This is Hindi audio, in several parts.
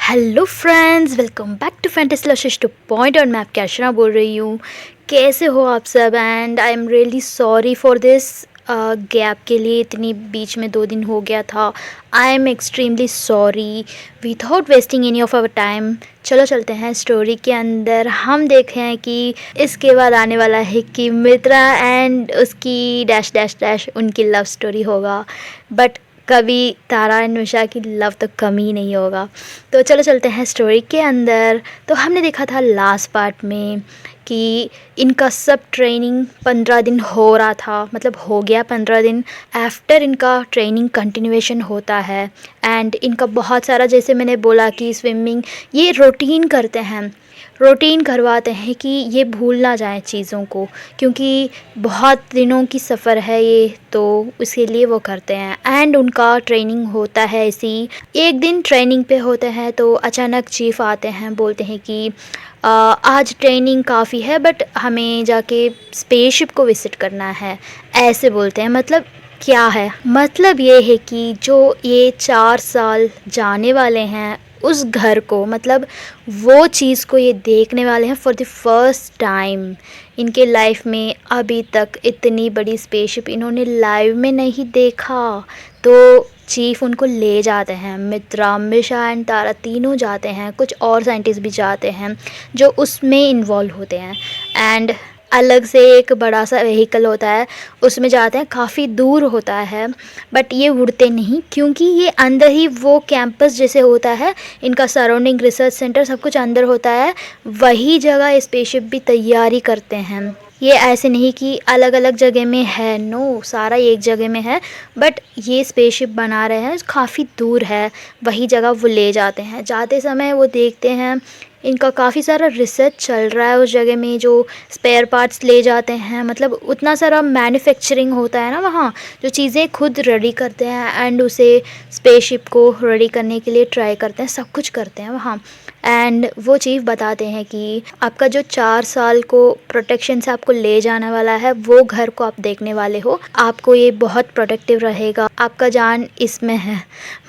Hello friends, welcome back to fantasy two point. और मैं आपकी अर्चना बोल रही हूँ। कैसे हो आप सब? And I am really sorry for this gap के लिए। इतनी बीच में 2 दिन हो गया था। I am extremely sorry. Without wasting any of our time, चलो चलते हैं स्टोरी के अंदर। हम देखें हैं कि इसके बाद आने वाला है कि मित्रा एंड उसकी डैश डैश डैश उनकी लव स्टोरी होगा। बट कभी तारा एंड निशा की लव तो कम ही नहीं होगा। तो चलो चलते हैं स्टोरी के अंदर। तो हमने देखा था लास्ट पार्ट में कि इनका सब ट्रेनिंग 15 दिन हो रहा था, मतलब हो गया 15 दिन। आफ्टर इनका ट्रेनिंग कंटिन्यूएशन होता है एंड इनका बहुत सारा, जैसे मैंने बोला कि स्विमिंग ये रूटीन करते हैं, रूटीन करवाते हैं कि ये भूल ना जाए चीज़ों को, क्योंकि बहुत दिनों की सफ़र है ये, तो उसके लिए वो करते हैं। एंड उनका ट्रेनिंग होता है इसी एक दिन ट्रेनिंग पे होते हैं। तो अचानक चीफ आते हैं, बोलते हैं कि आज ट्रेनिंग काफ़ी है बट हमें जाके स्पेसशिप को विज़िट करना है, ऐसे बोलते हैं। मतलब क्या है? मतलब ये है कि जो ये 4 साल जाने वाले हैं उस घर को, मतलब वो चीज़ को ये देखने वाले हैं फॉर द फर्स्ट टाइम इनके लाइफ में। अभी तक इतनी बड़ी स्पेसशिप इन्होंने लाइव में नहीं देखा। तो चीफ उनको ले जाते हैं, मित्रा, मिशा एंड तारा तीनों जाते हैं। कुछ और साइंटिस्ट भी जाते हैं जो उसमें इन्वॉल्व होते हैं। एंड अलग से एक बड़ा सा व्हीकल होता है, उसमें जाते हैं। काफ़ी दूर होता है बट ये उड़ते नहीं, क्योंकि ये अंदर ही वो कैंपस जैसे होता है, इनका सराउंडिंग रिसर्च सेंटर सब कुछ अंदर होता है। वही जगह स्पेसशिप भी तैयारी करते हैं। ये ऐसे नहीं कि अलग अलग जगह में है, नो, सारा एक जगह में है। बट ये स्पेसशिप बना रहे हैं, काफ़ी दूर है, वही जगह वो ले जाते हैं। जाते समय वो देखते हैं इनका काफ़ी सारा रिसर्च चल रहा है उस जगह में, जो स्पेयर पार्ट्स ले जाते हैं। मतलब उतना सारा मैन्युफैक्चरिंग होता है ना वहाँ, जो चीज़ें खुद रेडी करते हैं एंड उसे स्पेसशिप को रेडी करने के लिए ट्राई करते हैं, सब कुछ करते हैं वहाँ। एंड वो चीफ बताते हैं कि आपका जो 4 साल को प्रोटेक्शन से आपको ले जाने वाला है, वो घर को आप देखने वाले हो। आपको ये बहुत प्रोटेक्टिव रहेगा, आपका जान इसमें है।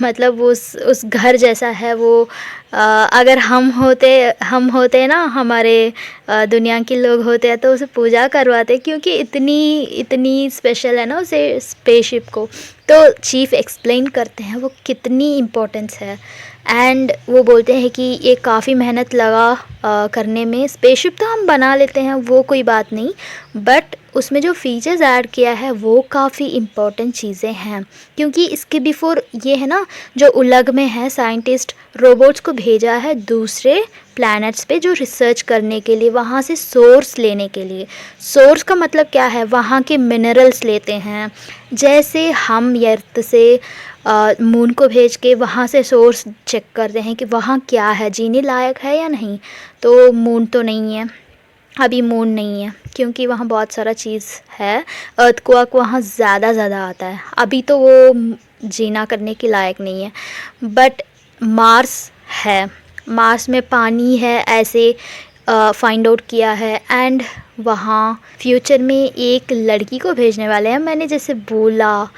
मतलब उस घर जैसा है वो। अगर हम होते ना, हमारे दुनिया के लोग होते हैं, तो उसे पूजा करवाते, क्योंकि इतनी इतनी स्पेशल है ना उसे स्पेसशिप को। तो चीफ एक्सप्लेन करते हैं वो कितनी इम्पोर्टेंस है। एंड वो बोलते हैं कि ये काफ़ी मेहनत लगा करने में। स्पेसशिप तो हम बना लेते हैं, वो कोई बात नहीं, बट उसमें जो फीचर्स ऐड किया है वो काफ़ी इम्पोर्टेंट चीज़ें हैं। क्योंकि इसके बिफोर ये है ना, जो उलग में है, साइंटिस्ट रोबोट्स को भेजा है दूसरे प्लैनेट्स पे, जो रिसर्च करने के लिए, वहाँ से सोर्स लेने के लिए। सोर्स का मतलब क्या है? वहाँ के मिनरल्स लेते हैं। जैसे हम अर्थ से मून को भेज के वहाँ से सोर्स चेक करते हैं कि वहाँ क्या है, जीने लायक है या नहीं। तो मून तो नहीं है, अभी मून नहीं है, क्योंकि वहाँ बहुत सारा चीज़ है। अर्थक्वेक वहाँ ज़्यादा आता है, अभी तो वो जीना करने के लायक नहीं है। बट मार्स है, मार्स में पानी है, ऐसे फाइंड आउट किया है। एंड वहाँ फ्यूचर में एक लड़की को भेजने वाले हैं, मैंने जैसे बोला।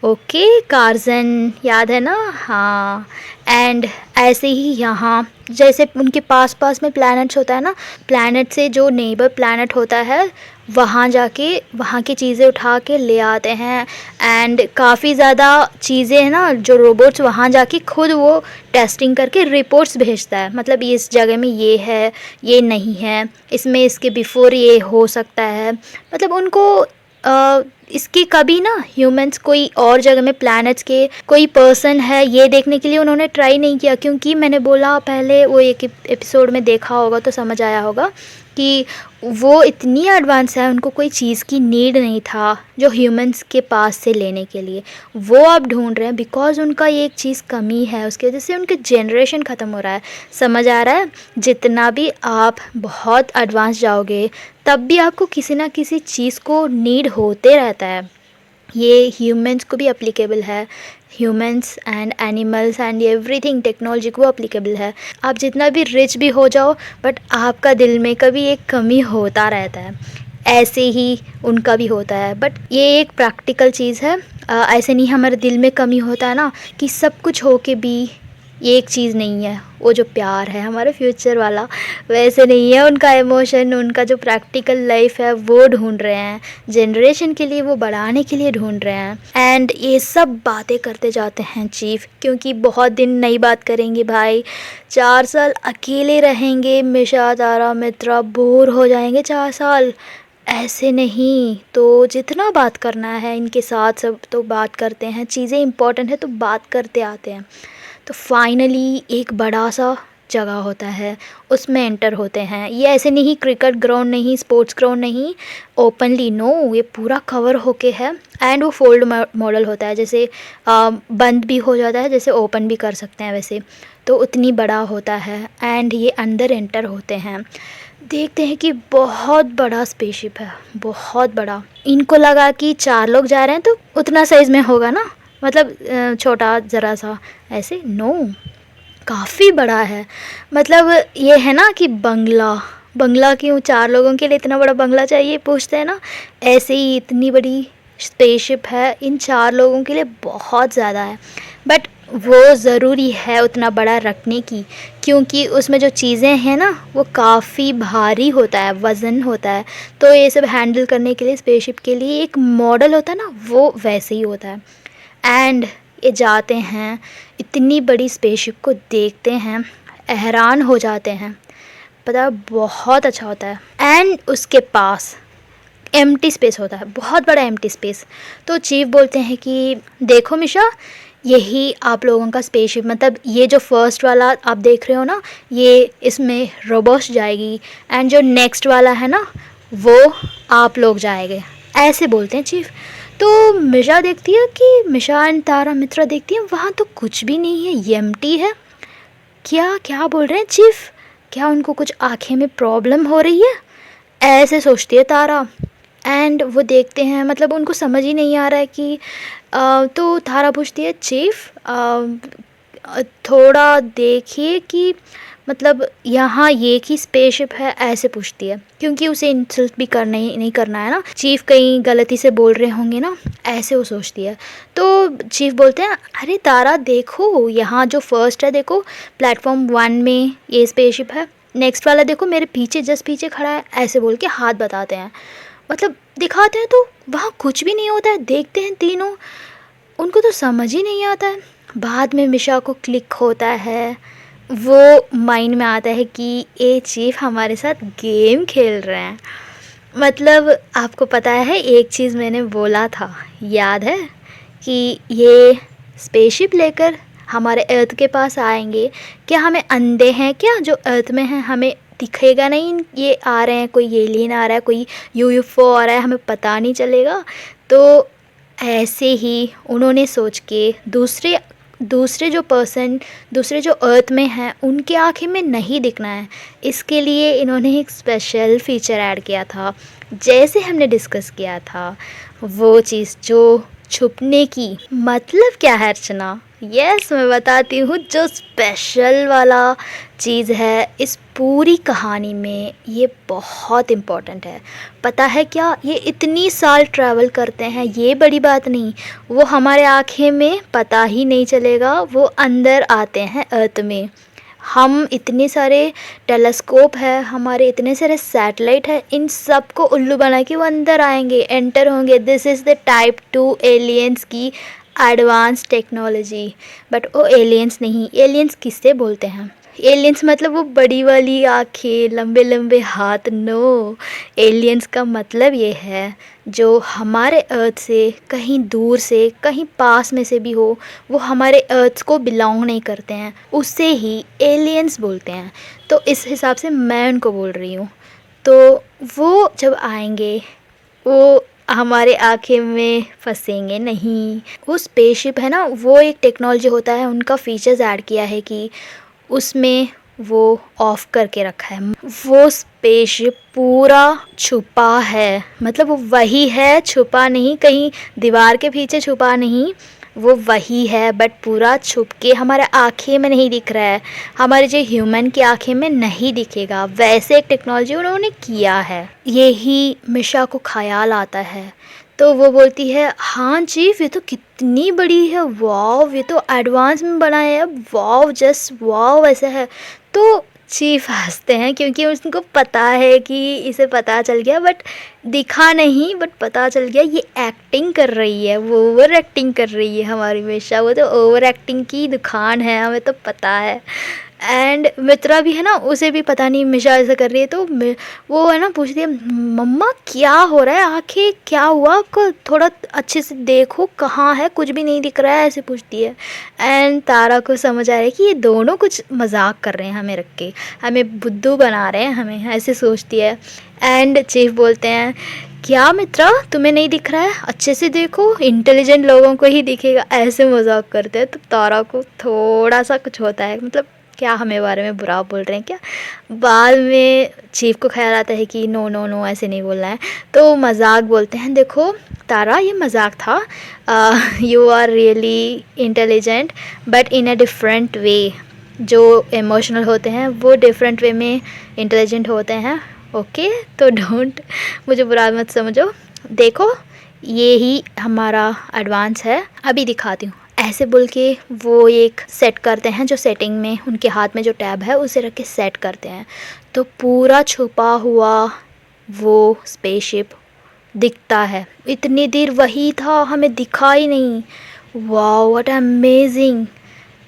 ओके, कार्जन याद है ना? हाँ। एंड ऐसे ही यहाँ जैसे उनके पास पास में प्लैनेट्स होता है ना, प्लैनेट से जो नेबर प्लैनेट होता है, वहाँ जाके वहाँ की चीज़ें उठा के ले आते हैं। एंड काफ़ी ज़्यादा चीज़ें हैं ना, जो रोबोट्स वहाँ जाके खुद वो टेस्टिंग करके रिपोर्ट्स भेजता है। मतलब इस जगह में ये है, ये नहीं है, इसमें इसके बिफोर ये हो सकता है। मतलब उनको इसकी कभी ना ह्यूमंस कोई और जगह में प्लैनेट्स के कोई पर्सन है ये देखने के लिए उन्होंने ट्राई नहीं किया। क्योंकि मैंने बोला पहले, वो एक एपिसोड में देखा होगा तो समझ आया होगा कि वो इतनी एडवांस है, उनको कोई चीज़ की नीड नहीं था जो ह्यूमंस के पास से लेने के लिए। वो अब ढूंढ रहे हैं, बिकॉज उनका ये एक चीज़ कमी है, उसकी वजह से उनके जनरेशन ख़त्म हो रहा है। समझ आ रहा है? जितना भी आप बहुत एडवांस जाओगे, तब भी आपको किसी ना किसी चीज़ को नीड होते रहता है। ये ह्यूमंस को भी अप्लीकेबल है, humans and animals and everything, technology को अप्लीकेबल है। आप जितना भी रिच भी हो जाओ, बट आपका दिल में कभी एक कमी होता रहता है, ऐसे ही उनका भी होता है। बट ये एक प्रैक्टिकल चीज़ है। ऐसे नहीं हमारे दिल में कमी होता है ना, कि सब कुछ हो के भी ये एक चीज़ नहीं है। वो जो प्यार है हमारे फ्यूचर वाला, वैसे नहीं है। उनका इमोशन, उनका जो प्रैक्टिकल लाइफ है वो ढूंढ रहे हैं, जनरेशन के लिए वो बढ़ाने के लिए ढूंढ रहे हैं। एंड ये सब बातें करते जाते हैं चीफ, क्योंकि बहुत दिन नई बात करेंगे भाई। 4 साल अकेले रहेंगे मिशा, तारा, मित्रा, बोर हो जाएंगे 4 साल। ऐसे नहीं, तो जितना बात करना है इनके साथ सब तो बात करते हैं, चीज़ें इंपॉर्टेंट है तो बात करते आते हैं। तो फाइनली एक बड़ा सा जगह होता है, उसमें एंटर होते हैं। ये ऐसे नहीं क्रिकेट ग्राउंड नहीं, स्पोर्ट्स ग्राउंड नहीं, ओपनली, नो, ये पूरा कवर होके है। एंड वो फोल्ड मॉडल होता है, जैसे बंद भी हो जाता है, जैसे ओपन भी कर सकते हैं वैसे, तो उतनी बड़ा होता है। एंड ये अंदर एंटर होते हैं, देखते हैं कि बहुत बड़ा स्पेसशिप है, बहुत बड़ा। इनको लगा कि 4 लोग जा रहे हैं तो उतना साइज़ में होगा ना, मतलब छोटा ज़रा सा, ऐसे नो, काफ़ी बड़ा है। मतलब ये है ना कि बंगला क्यों 4 लोगों के लिए इतना बड़ा बंगला चाहिए, पूछते हैं ना, ऐसे ही इतनी बड़ी स्पेसशिप है इन 4 लोगों के लिए, बहुत ज़्यादा है। बट वो ज़रूरी है उतना बड़ा रखने की, क्योंकि उसमें जो चीज़ें हैं ना वो काफ़ी भारी होता है, वज़न होता है। तो ये सब हैंडल करने के लिए स्पेसशिप के लिए एक मॉडल होता है ना, वो वैसे ही होता है। एंड ये जाते हैं, इतनी बड़ी स्पेसशिप को देखते हैं, हैरान हो जाते हैं। पता है, बहुत अच्छा होता है। एंड उसके पास एम्प्टी स्पेस होता है, बहुत बड़ा एम्प्टी स्पेस। तो चीफ बोलते हैं कि देखो मिशा, यही आप लोगों का स्पेसशिप, मतलब ये जो फर्स्ट वाला आप देख रहे हो ना, ये इसमें रोबोट्स जाएगी, एंड जो नेक्स्ट वाला है ना वो आप लोग जाएंगे, ऐसे बोलते हैं चीफ। तो मिशा देखती है कि मिशा एंड तारा, मित्रा देखती है वहाँ तो कुछ भी नहीं है, ये एम्प्टी है। क्या क्या बोल रहे हैं चीफ, क्या उनको कुछ आँखें में प्रॉब्लम हो रही है, ऐसे सोचती है तारा। एंड वो देखते हैं, मतलब उनको समझ ही नहीं आ रहा है कि तो तारा पूछती है चीफ, थोड़ा देखिए कि मतलब यहाँ ये की स्पेसशिप है, ऐसे पूछती है, क्योंकि उसे इंसल्ट भी करना ही नहीं करना है ना, चीफ कहीं गलती से बोल रहे होंगे ना, ऐसे वो सोचती है। तो चीफ बोलते हैं अरे तारा देखो, यहाँ जो फर्स्ट है देखो, प्लेटफॉर्म 1 में ये स्पेसशिप है, नेक्स्ट वाला देखो मेरे पीछे, जस्ट पीछे खड़ा है, ऐसे बोल के हाथ बताते हैं, मतलब दिखाते हैं। तो वहाँ कुछ भी नहीं होता है, देखते हैं तीनों, उनको तो समझ ही नहीं आता है। बाद में मिशा को क्लिक होता है, वो माइंड में आता है कि ये चीफ हमारे साथ गेम खेल रहे हैं। मतलब आपको पता है एक चीज़ मैंने बोला था, याद है, कि ये स्पेसशिप लेकर हमारे अर्थ के पास आएंगे। क्या हमें अंधे हैं क्या, जो अर्थ में हैं हमें दिखेगा नहीं ये आ रहे हैं, कोई एलियन आ रहा है, कोई यूएफओ आ रहा है, हमें पता नहीं चलेगा। तो ऐसे ही उन्होंने सोच के दूसरे जो पर्सन, दूसरे जो अर्थ में हैं, उनके आँखें में नहीं दिखना है, इसके लिए इन्होंने एक स्पेशल फीचर ऐड किया था, जैसे हमने डिस्कस किया था, वो चीज़ जो छुपने की। मतलब क्या है अर्चना? यस, मैं बताती हूँ, जो स्पेशल वाला चीज़ है इस पूरी कहानी में, ये बहुत इम्पॉर्टेंट है। पता है क्या, ये इतनी साल ट्रैवल करते हैं, ये बड़ी बात नहीं, वो हमारे आँखें में पता ही नहीं चलेगा, वो अंदर आते हैं अर्थ में। हम इतने सारे टेलीस्कोप है, हमारे इतने सारे सैटेलाइट है, इन सब को उल्लू बना के वो अंदर आएंगे, एंटर होंगे। This is the type 2 aliens की एडवांस टेक्नोलॉजी। बट वो एलियंस नहीं, एलियंस किससे बोलते हैं? एलियंस मतलब वो बड़ी वाली आँखें, लंबे लंबे हाथ, नो। एलियंस का मतलब ये है जो हमारे अर्थ से कहीं दूर से, कहीं पास में से भी हो, वो हमारे अर्थ को बिलोंग नहीं करते हैं, उससे ही एलियंस बोलते हैं। तो इस हिसाब से मैं उनको बोल रही हूँ। तो वो जब आएंगे, वो हमारे आँखें में फंसेंगे नहीं। वो स्पेसशिप है ना, वो एक टेक्नोलॉजी होता है, उनका फीचर्स ऐड किया है कि उसमें वो ऑफ करके रखा है। वो स्पेसशिप पूरा छुपा है, मतलब वो वही है, छुपा नहीं, कहीं दीवार के पीछे छुपा नहीं, वो वही है, बट पूरा छुप के हमारे आँखें में नहीं दिख रहा है, हमारे जो ह्यूमन की आँखें में नहीं दिखेगा, वैसे एक टेक्नोलॉजी उन्होंने किया है। यही मिशा को ख्याल आता है। तो वो बोलती है, हाँ चीफ ये तो कितनी बड़ी है, वाव ये तो एडवांस में बना है, वाव जस्ट वाव ऐसा है। तो चीफ हंसते हैं क्योंकि उनको पता है कि इसे पता चल गया, बट दिखा नहीं, बट पता चल गया ये एक्टिंग कर रही है, वो ओवर एक्टिंग कर रही है हमारी मिशा, वो तो ओवर एक्टिंग की दुकान है, हमें तो पता है। एंड मित्रा भी है ना, उसे भी पता नहीं मिशा ऐसा कर रही है, तो वो है ना पूछती है, मम्मा क्या हो रहा है, आंखें क्या हुआ आपको, थोड़ा अच्छे से देखो कहाँ है, कुछ भी नहीं दिख रहा है, ऐसे पूछती है। एंड तारा को समझ आ रहा है कि ये दोनों कुछ मजाक कर रहे हैं, हमें रख के हमें बुद्धू बना रहे हैं, हमें ऐसे सोचती है। एंड चीफ बोलते हैं, क्या मित्रा तुम्हें नहीं दिख रहा है, अच्छे से देखो, इंटेलिजेंट लोगों को ही दिखेगा, ऐसे मजाक करते हैं। तो तारा को थोड़ा सा कुछ होता है, मतलब क्या हमें बारे में बुरा बोल रहे हैं क्या। बाद में चीफ को ख्याल आता है कि नो नो नो ऐसे नहीं बोलना है, तो मजाक बोलते हैं, देखो तारा ये मजाक था, you are really intelligent but in a different way. जो इमोशनल होते हैं वो डिफरेंट वे में इंटेलिजेंट होते हैं, ओके। तो डोंट, मुझे बुरा मत समझो, देखो ये ही हमारा एडवांस है, अभी दिखाती हूँ, ऐसे बोल के वो एक सेट करते हैं, जो सेटिंग में उनके हाथ में जो टैब है उसे रख के सेट करते हैं। तो पूरा छुपा हुआ वो स्पेसशिप दिखता है, इतनी देर वही था, हमें दिखा ही नहीं। वाओ व्हाट अमेजिंग,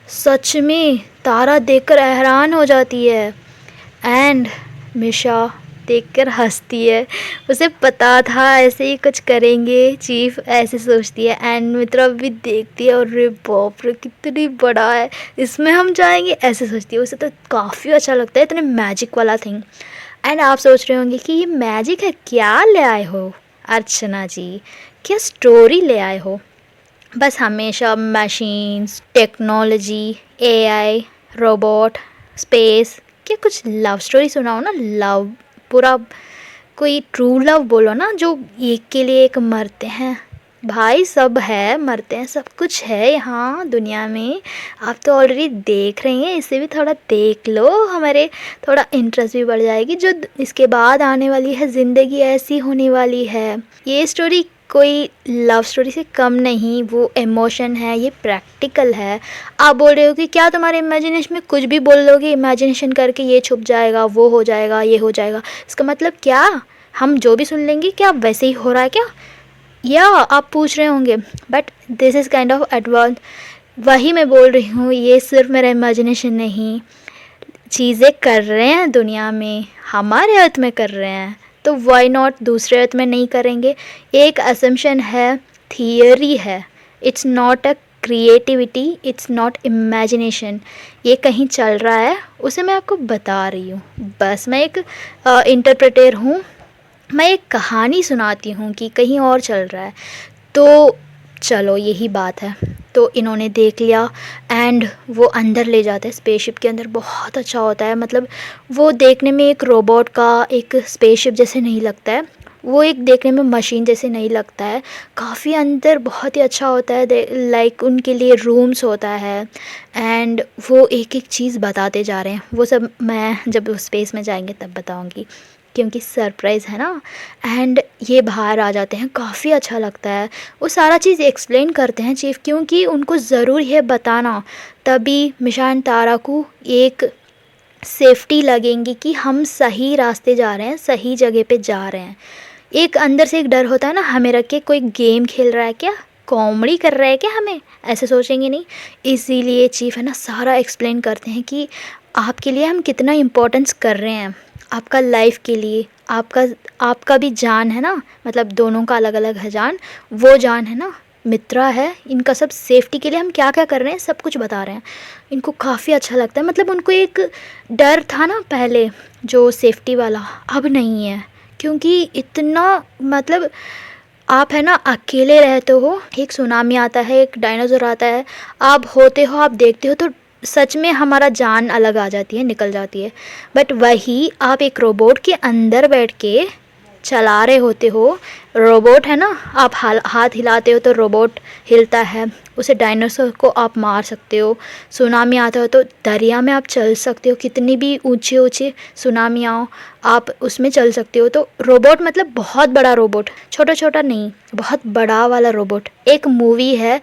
सच में तारा देखकर हैरान हो जाती है। एंड मिशा देखकर हंसती है, उसे पता था ऐसे ही कुछ करेंगे चीफ, ऐसे सोचती है। एंड मित्रा भी देखती है, और रे बाप रे कितनी बड़ा है, इसमें हम जाएंगे, ऐसे सोचती है। उसे तो काफ़ी अच्छा लगता है, इतने मैजिक वाला थिंग। एंड आप सोच रहे होंगे कि ये मैजिक है, क्या ले आए हो अर्चना जी, क्या स्टोरी ले आए हो। बस हमेशा machines, technology, AI, robot, space, क्या कुछ लव स्टोरी सुनाओ ना, लव पूरा कोई ट्रू लव बोलो ना, जो एक के लिए एक मरते हैं। भाई सब है, मरते हैं, सब कुछ है यहाँ दुनिया में। आप तो ऑलरेडी देख रहे हैं, इसे भी थोड़ा देख लो, हमारे थोड़ा इंटरेस्ट भी बढ़ जाएगी। जो इसके बाद आने वाली है ज़िंदगी ऐसी होने वाली है। ये स्टोरी कोई लव स्टोरी से कम नहीं, वो इमोशन है, ये प्रैक्टिकल है। आप बोल रहे हो कि क्या तुम्हारे इमेजिनेशन में कुछ भी बोल लोगे, इमेजिनेशन करके ये छुप जाएगा, वो हो जाएगा, ये हो जाएगा, इसका मतलब क्या हम जो भी सुन लेंगे क्या वैसे ही हो रहा है क्या, या आप पूछ रहे होंगे। But this is kind of advance, वही मैं बोल रही हूँ, ये सिर्फ मेरा इमेजिनेशन नहीं, चीज़ें कर रहे हैं दुनिया में, हमारे अर्थ में कर रहे हैं, तो वाई नॉट दूसरे अर्थ में नहीं करेंगे। एक असम्पशन है, थियरी है, it's not a creativity, it's not imagination, ये कहीं चल रहा है, उसे मैं आपको बता रही हूँ। बस मैं एक इंटरप्रेटर हूँ, मैं एक कहानी सुनाती हूँ कि कहीं और चल रहा है। तो चलो यही बात है। तो इन्होंने देख लिया, एंड वो अंदर ले जाते हैं, स्पेसशिप के अंदर बहुत अच्छा होता है, मतलब वो देखने में एक रोबोट का, एक स्पेसशिप जैसे नहीं लगता है, वो एक देखने में मशीन जैसे नहीं लगता है, काफ़ी अंदर बहुत ही अच्छा होता है। लाइक उनके लिए रूम्स होता है, एंड वो एक एक चीज़ बताते जा रहे हैं। वो सब मैं जब स्पेस में जाएंगे तब बताऊंगी, क्योंकि सरप्राइज़ है ना। एंड ये बाहर आ जाते हैं, काफ़ी अच्छा लगता है, वो सारा चीज़ एक्सप्लेन करते हैं चीफ, क्योंकि उनको ज़रूर है बताना, तभी मिशान तारा को एक सेफ्टी लगेंगी कि हम सही रास्ते जा रहे हैं, सही जगह पे जा रहे हैं। एक अंदर से एक डर होता है ना, हमें रख के कोई गेम खेल रहा है क्या, कॉमेडी कर रहा है क्या, हमें ऐसे सोचेंगे नहीं। इसीलिए चीफ है ना सारा एक्सप्लेन करते हैं कि आपके लिए हम कितना इम्पोर्टेंस कर रहे हैं, आपका लाइफ के लिए, आपका भी जान है ना, मतलब दोनों का अलग अलग है जान, वो जान है ना, मित्रा है, इनका सब सेफ्टी के लिए हम क्या क्या कर रहे हैं सब कुछ बता रहे हैं। इनको काफ़ी अच्छा लगता है, मतलब उनको एक डर था ना पहले जो सेफ्टी वाला, अब नहीं है, क्योंकि इतना मतलब आप है ना अकेले रहते हो, एक सुनामी आता है, एक डायनासोर आता है, आप होते हो, आप देखते हो, तो सच में हमारा जान अलग आ जाती है, निकल जाती है। बट वही आप एक रोबोट के अंदर बैठ के चला रहे होते हो, रोबोट है ना, आप हाथ हिलाते हो तो रोबोट हिलता है, उसे डायनासोर को आप मार सकते हो। सुनामी आता हो तो दरिया में आप चल सकते हो, कितनी भी ऊंचे ऊंचे सुनामी आओ आप उसमें चल सकते हो। तो रोबोट मतलब बहुत बड़ा रोबोट, छोटा छोटा नहीं, बहुत बड़ा वाला रोबोट। एक मूवी है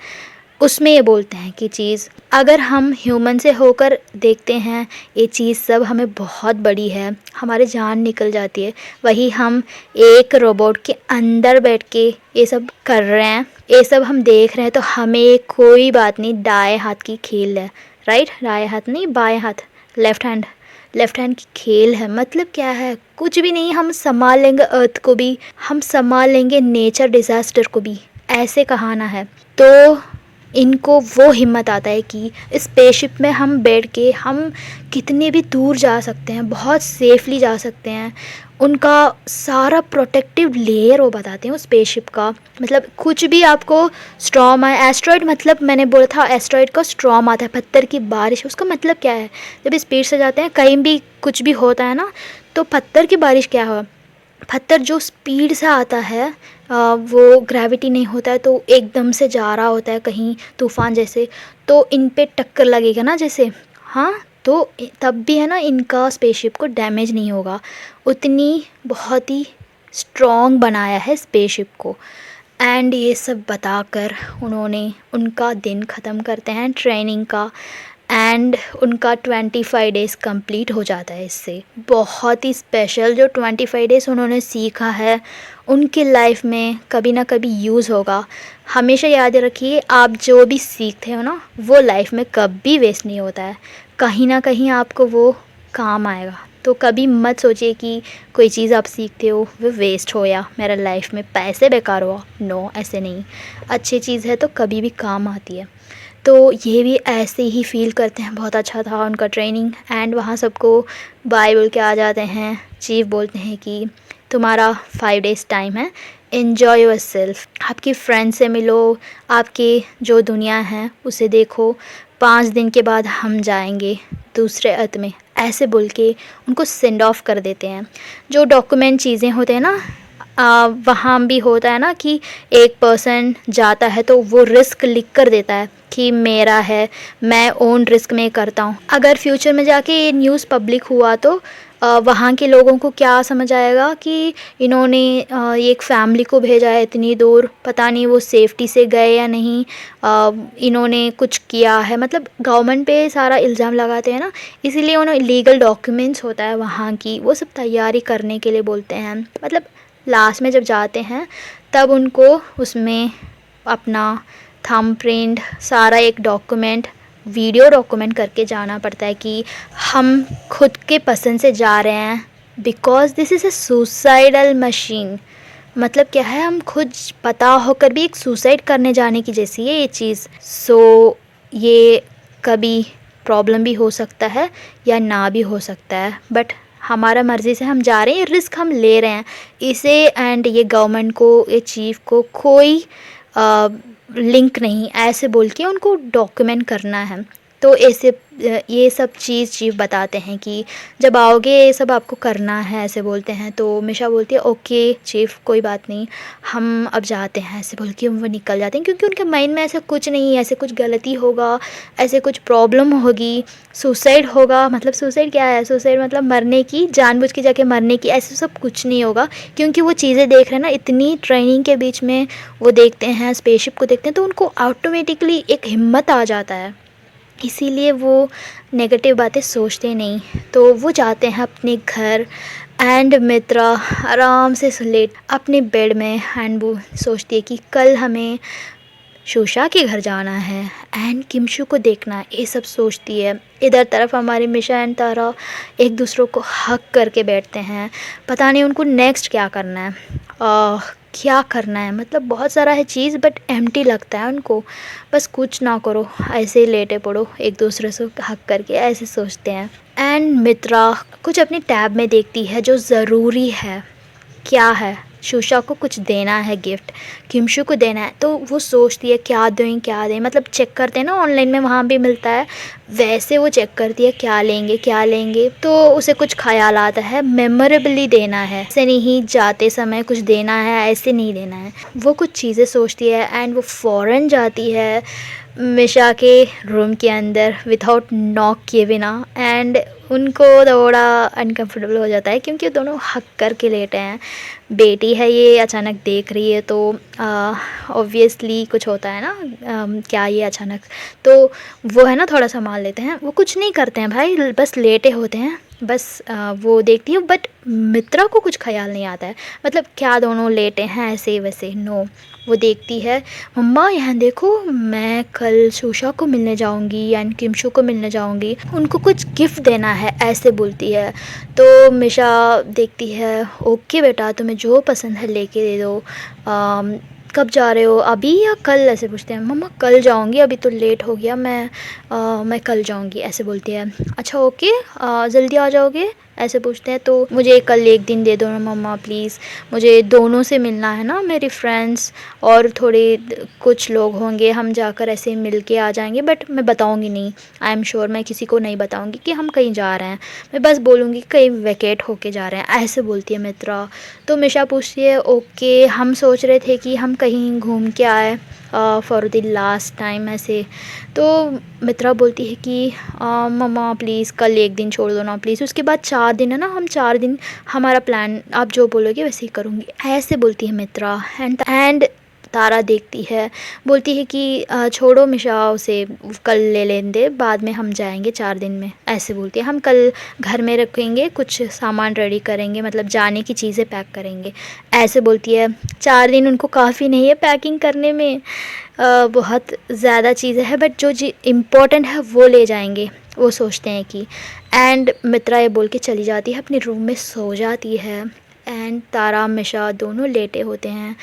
उसमें ये बोलते हैं कि चीज़ अगर हम ह्यूमन से होकर देखते हैं, ये चीज़ सब हमें बहुत बड़ी है, हमारी जान निकल जाती है। वही हम एक रोबोट के अंदर बैठ के ये सब कर रहे हैं, ये सब हम देख रहे हैं, तो हमें कोई बात नहीं, दाएं हाथ की खेल है, राइट? दाएं हाथ नहीं, बाएं हाथ, लेफ्ट हैंड की खेल है। मतलब क्या है, कुछ भी नहीं, हम संभाल लेंगे अर्थ को भी, हम संभाल लेंगे नेचर डिज़ास्टर को भी, ऐसे कहाना है। तो इनको वो हिम्मत आता है कि स्पेसशिप में हम बैठ के हम कितने भी दूर जा सकते हैं, बहुत सेफली जा सकते हैं। उनका सारा प्रोटेक्टिव लेयर वो बताते हैं उस स्पेसशिप का। मतलब कुछ भी आपको स्टॉर्म आए, एस्ट्रॉयड मतलब मैंने बोला था एस्ट्रॉयड का स्टॉर्म आता है, पत्थर की बारिश, उसका मतलब क्या है? जब स्पीड से जाते हैं कहीं भी कुछ भी होता है ना, तो पत्थर की बारिश क्या हो, पत्थर जो स्पीड से आता है वो ग्रेविटी नहीं होता है, तो एकदम से जा रहा होता है कहीं तूफान जैसे, तो इन पे टक्कर लगेगा ना जैसे, हाँ, तो तब भी है ना इनका स्पेसशिप को डैमेज नहीं होगा। उतनी बहुत ही स्ट्रॉन्ग बनाया है स्पेसशिप को। एंड ये सब बताकर उन्होंने उनका दिन ख़त्म करते हैं ट्रेनिंग का, एंड उनका 25 डेज़ कंप्लीट हो जाता है इससे। बहुत ही स्पेशल जो 25 डेज़ उन्होंने सीखा है उनकी लाइफ में कभी ना कभी यूज़ होगा। हमेशा याद रखिए, आप जो भी सीखते हो ना वो लाइफ में कभी वेस्ट नहीं होता है, कहीं ना कहीं आपको वो काम आएगा। तो कभी मत सोचिए कि कोई चीज़ आप सीखते हो वो वेस्ट हो या मेरा लाइफ में पैसे बेकार हुआ, नो, ऐसे नहीं। अच्छी चीज़ है तो कभी भी काम आती है। तो ये भी ऐसे ही फील करते हैं, बहुत अच्छा था उनका ट्रेनिंग। एंड वहाँ सबको बाय बोल के आ जाते हैं। चीफ बोलते हैं कि तुम्हारा 5 डेज़ टाइम है, एन्जॉय योर सेल्फ, आपकी फ्रेंड से मिलो, आपकी जो दुनिया है उसे देखो, 5 दिन के बाद हम जाएंगे दूसरे अर्थ में, ऐसे बोल के उनको सेंड ऑफ कर देते हैं। जो डॉक्यूमेंट चीज़ें होते हैं ना, वहाँ भी होता है ना कि एक पर्सन जाता है तो वो रिस्क लिख कर देता है कि मेरा है, मैं ओन रिस्क में करता हूँ। अगर फ्यूचर में जाके ये न्यूज़ पब्लिक हुआ तो वहाँ के लोगों को क्या समझ आएगा कि इन्होंने एक फैमिली को भेजा है इतनी दूर, पता नहीं वो सेफ्टी से गए या नहीं, इन्होंने कुछ किया है, मतलब गवर्नमेंट पे सारा इल्ज़ाम लगाते हैं ना, इसीलिए उन्होंने लीगल डॉक्यूमेंट्स होता है वहाँ की, वो सब तैयारी करने के लिए बोलते हैं। मतलब लास्ट में जब जाते हैं तब उनको उसमें अपना थंबप्रिंट सारा एक डॉक्यूमेंट, वीडियो डॉक्यूमेंट करके जाना पड़ता है कि हम खुद के पसंद से जा रहे हैं, because this is a suicidal machine. मतलब क्या है, हम खुद पता होकर भी एक सुसाइड करने जाने की जैसी है ये चीज़। सो ये कभी प्रॉब्लम भी हो सकता है या ना भी हो सकता है, बट हमारा मर्ज़ी से हम जा रहे हैं, रिस्क हम ले रहे हैं इसे। एंड ये गवर्नमेंट को, ये चीफ को कोई लिंक नहीं, ऐसे बोल के उनको डॉक्यूमेंट करना है। तो ऐसे ये सब चीज़ चीफ बताते हैं कि जब आओगे ये सब आपको करना है, ऐसे बोलते हैं। तो मिशा बोलती है ओके चीफ, कोई बात नहीं, हम अब जाते हैं, ऐसे बोल के वो निकल जाते हैं, क्योंकि उनके माइंड में ऐसा कुछ नहीं है, ऐसे कुछ गलती होगा, ऐसे कुछ प्रॉब्लम होगी, सुसाइड होगा। मतलब सुसाइड क्या है, सुसाइड मतलब मरने की, जानबूझ के जाके मरने की, ऐसे सब कुछ नहीं होगा, क्योंकि वो चीज़ें देख रहे हैं ना, इतनी ट्रेनिंग के बीच में वो देखते हैं, स्पेसशिप को देखते हैं, तो उनको ऑटोमेटिकली एक हिम्मत आ जाता है, इसीलिए वो नेगेटिव बातें सोचते नहीं। तो वो जाते हैं अपने घर, एंड मित्रा आराम से लेट अपने बेड में, एंड वो सोचती है कि कल हमें शोशा के घर जाना है एंड किमशु को देखना है, ये सब सोचती है। इधर तरफ हमारे मिशा एंड तारा एक दूसरों को हक करके बैठते हैं, पता नहीं उनको नेक्स्ट क्या करना है, क्या करना है, मतलब बहुत सारा है चीज़, बट एम्प्टी लगता है उनको, बस कुछ ना करो, ऐसे ही लेटे पड़ो एक दूसरे से हक करके, ऐसे सोचते हैं। एंड मित्रा कुछ अपनी टैब में देखती है जो ज़रूरी है, क्या है, शोशा को कुछ देना है, गिफ्ट किमशु को देना है। तो वो सोचती है क्या दें क्या दें, मतलब चेक करते हैं ना ऑनलाइन में, वहाँ भी मिलता है वैसे वो चेक करती है क्या लेंगे क्या लेंगे, तो उसे कुछ ख़्याल आता है मेमोरेबली देना है, ऐसे नहीं जाते समय कुछ देना है, ऐसे नहीं देना है। वो कुछ चीज़ें सोचती है एंड वो फ़ौरन जाती है मिशा के रूम के अंदर विदाउट नॉक किए बिना, एंड उनको थोड़ा अनकंफर्टेबल हो जाता है क्योंकि दोनों हक करके लेटे हैं। बेटी है ये, अचानक देख रही है तो ऑब्वियसली कुछ होता है ना, क्या ये अचानक, तो वो है ना थोड़ा संभाल लेते हैं। वो कुछ नहीं करते हैं भाई, बस लेटे होते हैं, बस वो देखती है। बट मित्रा को कुछ ख्याल नहीं आता है, मतलब क्या दोनों लेटे हैं ऐसे वैसे, नो। वो देखती है, मम्मा यहाँ देखो, मैं कल शूशा को मिलने जाऊँगी यानी किमशु को मिलने जाऊँगी, उनको कुछ गिफ्ट देना है, ऐसे बोलती है। तो मिशा देखती है, ओके बेटा तुम्हें जो पसंद है लेके दे दो, कब जा रहे हो, अभी या कल, ऐसे पूछते हैं। मम्मा कल जाऊँगी, अभी तो लेट हो गया, मैं कल जाऊँगी, ऐसे बोलती है। अच्छा ओके, जल्दी आ जाओगे, ऐसे पूछते हैं। तो मुझे कल एक दिन दे दो ना मम्मा प्लीज़, मुझे दोनों से मिलना है ना, मेरी फ्रेंड्स और थोड़े कुछ लोग होंगे, हम जाकर ऐसे मिल के आ जाएंगे, बट मैं बताऊंगी नहीं, आई एम श्योर, मैं किसी को नहीं बताऊंगी कि हम कहीं जा रहे हैं, मैं बस बोलूँगी कहीं वैकेट होके जा रहे हैं, ऐसे बोलती है मित्रा। तो मिशा पूछती है, ओके हम सोच रहे थे कि हम कहीं घूम के आए फॉर द लास्ट टाइम, ऐसे। तो मित्रा बोलती है कि मम्मा प्लीज़ कल एक दिन छोड़ दो ना प्लीज़, उसके बाद 4 दिन है ना, हम 4 दिन हमारा प्लान, आप जो बोलोगे वैसे ही करूँगी, ऐसे बोलती है मित्रा। एंड तारा देखती है, बोलती है कि छोड़ो मिशा, उसे कल ले लेने दे, बाद में हम जाएंगे 4 दिन में, ऐसे बोलती है। हम कल घर में रखेंगे, कुछ सामान रेडी करेंगे, मतलब जाने की चीज़ें पैक करेंगे, ऐसे बोलती है। 4 दिन उनको काफ़ी नहीं है पैकिंग करने में, बहुत ज़्यादा चीज़ें हैं, बट जो इम्पोर्टेंट है वो ले जाएंगे, वो सोचते हैं कि। एंड मित्रा ये बोल के चली जाती है, अपने रूम में सो जाती है। एंड तारा मिशा दोनों लेटे होते हैं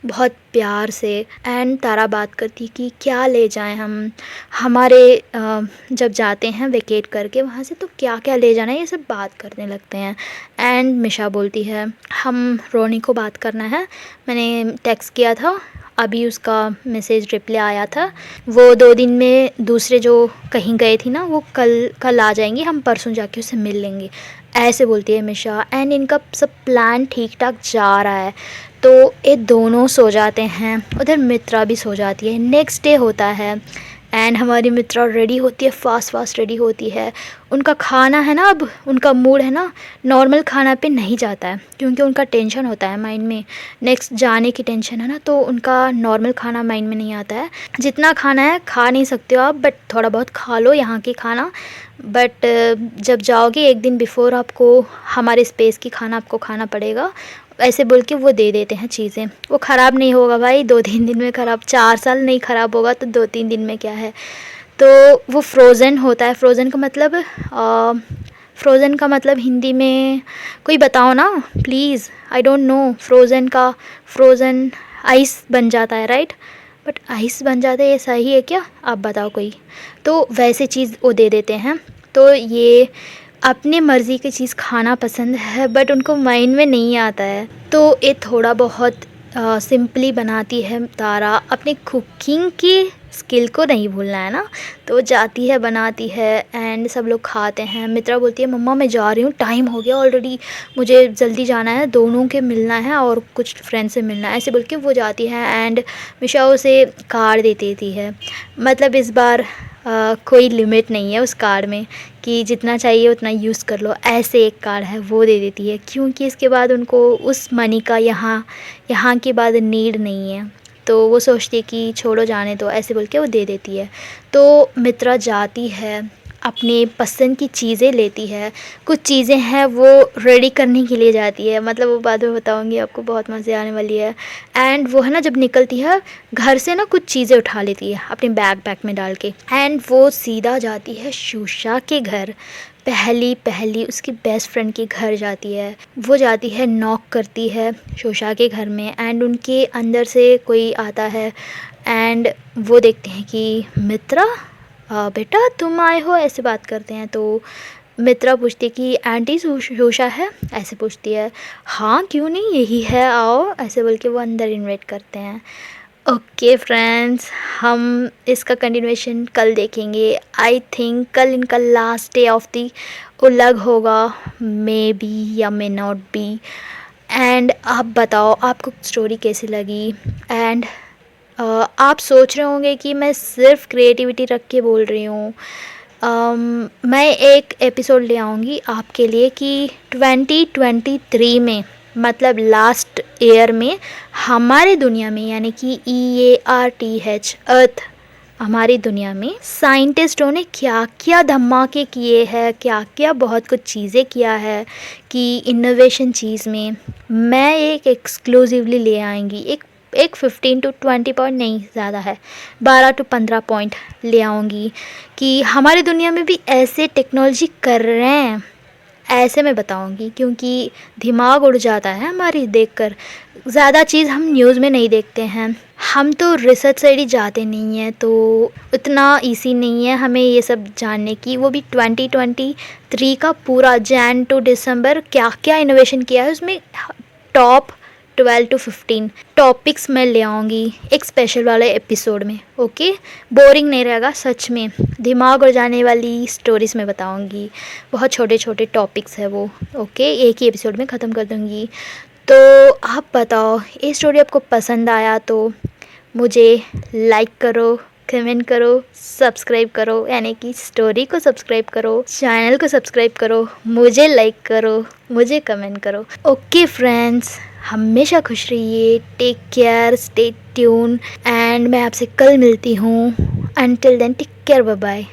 बहुत प्यार से। एंड तारा बात करती कि क्या ले जाएं हम, हमारे जब जाते हैं वेकेट करके वहाँ से, तो क्या क्या ले जाना है, ये सब बात करने लगते हैं। एंड मिशा बोलती है, हम रोनी को बात करना है, मैंने टेक्स्ट किया था, अभी उसका मैसेज रिप्लाई आया था, वो 2 दिन में दूसरे जो कहीं गए थी ना, वो कल आ जाएंगे, हम परसों जाके उससे मिल लेंगे, ऐसे बोलती है मिशा। एंड इनका सब प्लान ठीक ठाक जा रहा है, तो ये दोनों सो जाते हैं, उधर मित्रा भी सो जाती है। नेक्स्ट डे होता है एंड हमारी मित्रा रेडी होती है, फास्ट रेडी होती है। उनका खाना है ना, अब उनका मूड है ना नॉर्मल खाना पे नहीं जाता है, क्योंकि उनका टेंशन होता है माइंड में, नेक्स्ट जाने की टेंशन है ना, तो उनका नॉर्मल खाना माइंड में नहीं आता है। जितना खाना है खा नहीं सकते हो आप, बट थोड़ा बहुत खा लो यहाँ की खाना, बट जब जाओगे एक दिन बिफोर आपको हमारे स्पेस की खाना आपको खाना पड़ेगा, ऐसे बोल के वो दे देते हैं चीज़ें। वो ख़राब नहीं होगा भाई, 2-3 दिन में ख़राब, 4 साल नहीं ख़राब होगा तो 2-3 दिन में क्या है। तो वो फ्रोज़न होता है। फ्रोज़न का मतलब हिंदी में कोई बताओ ना please, I don't know. Frozen ice बन जाता है राइट, बट आइस बन जाता है ये सही है क्या, आप बताओ कोई। तो वैसे चीज़ वो दे देते हैं। तो ये अपने मर्ज़ी की चीज़ खाना पसंद है, बट उनको माइंड में नहीं आता है, तो ये थोड़ा बहुत सिंपली बनाती है तारा। अपने कुकिंग की स्किल को नहीं भूलना है ना, तो जाती है बनाती है एंड सब लोग खाते हैं। मित्रा बोलती है, मम्मा मैं जा रही हूँ, टाइम हो गया ऑलरेडी, मुझे जल्दी जाना है, दोनों के मिलना है और कुछ फ्रेंड से मिलना है, ऐसे बोल के वो जाती है। एंड मिशा उसे कार्ड दे देती है, मतलब इस बार कोई लिमिट नहीं है उस कार्ड में कि जितना चाहिए उतना यूज़ कर लो, ऐसे एक कार्ड है वो दे देती है, क्योंकि इसके बाद उनको उस मनी का यहाँ के बाद नीड नहीं है, तो वो सोचती है कि छोड़ो जाने दो, ऐसे बोल के वो दे देती है। तो मित्रा जाती है, अपने पसंद की चीज़ें लेती है, कुछ चीज़ें हैं वो रेडी करने के लिए जाती है, मतलब वो बाद में बताऊंगी आपको, बहुत मज़े आने वाली है। एंड वो है ना जब निकलती है घर से ना, कुछ चीज़ें उठा लेती है अपने बैग में डाल के, एंड वो सीधा जाती है शूशा के घर। पहली उसकी बेस्ट फ्रेंड के घर जाती है। वो जाती है, नॉक करती है शोशा के घर में, एंड उनके अंदर से कोई आता है एंड वो देखते हैं कि मित्रा बेटा तुम आए हो, ऐसे बात करते हैं। तो मित्रा पूछती है कि आंटी शोशा है, ऐसे पूछती है। हाँ क्यों नहीं, यही है आओ, ऐसे बोल के वो अंदर इनवाइट करते हैं। ओके फ्रेंड्स, हम इसका कंटिन्यूएशन कल देखेंगे। आई थिंक कल इनका लास्ट डे ऑफ दी उलग होगा, मे बी या मे नॉट बी। एंड आप बताओ आपको स्टोरी कैसी लगी। एंड आप सोच रहे होंगे कि मैं सिर्फ क्रिएटिविटी रख के बोल रही हूँ। मैं एक एपिसोड ले आऊँगी आपके लिए कि 2023 में, मतलब लास्ट ईयर में, हमारे दुनिया में, यानी कि EARTH अर्थ, हमारी दुनिया में साइंटिस्टों ने क्या क्या धमाके किए हैं, क्या क्या बहुत कुछ चीज़ें किया है कि इनोवेशन चीज़ में मैं एक एक्सक्लूसिवली ले आएंगी। एक 15 to 20 पॉइंट नहीं, ज़्यादा है, 12 to 15 पॉइंट ले आऊँगी कि हमारी दुनिया में भी ऐसे टेक्नोलॉजी कर रहे हैं। ऐसे मैं बताऊंगी क्योंकि दिमाग उड़ जाता है हमारी देखकर। ज़्यादा चीज़ हम न्यूज़ में नहीं देखते हैं, हम तो रिसर्च साइड ही जाते नहीं हैं, तो इतना इजी नहीं है हमें ये सब जानने की। वो भी 2023 का पूरा जैन टू दिसंबर क्या क्या इनोवेशन किया है उसमें टॉप 12 to 15 टॉपिक्स मैं ले आऊँगी एक स्पेशल वाले एपिसोड में। ओके, बोरिंग नहीं रहेगा, सच में दिमाग उड़ जाने वाली स्टोरीज मैं बताऊँगी। बहुत छोटे छोटे टॉपिक्स है वो। ओके, एक ही एपिसोड में ख़त्म कर दूँगी। तो आप बताओ, ये स्टोरी आपको पसंद आया तो मुझे लाइक करो, कमेंट करो, सब्सक्राइब करो, यानी कि स्टोरी को सब्सक्राइब करो, चैनल को सब्सक्राइब करो, मुझे लाइक करो, मुझे कमेंट करो। ओके फ्रेंड्स, हमेशा खुश रहिए, take care, stay tune, and मैं आपसे कल मिलती हूँ। Until then take care, bye bye.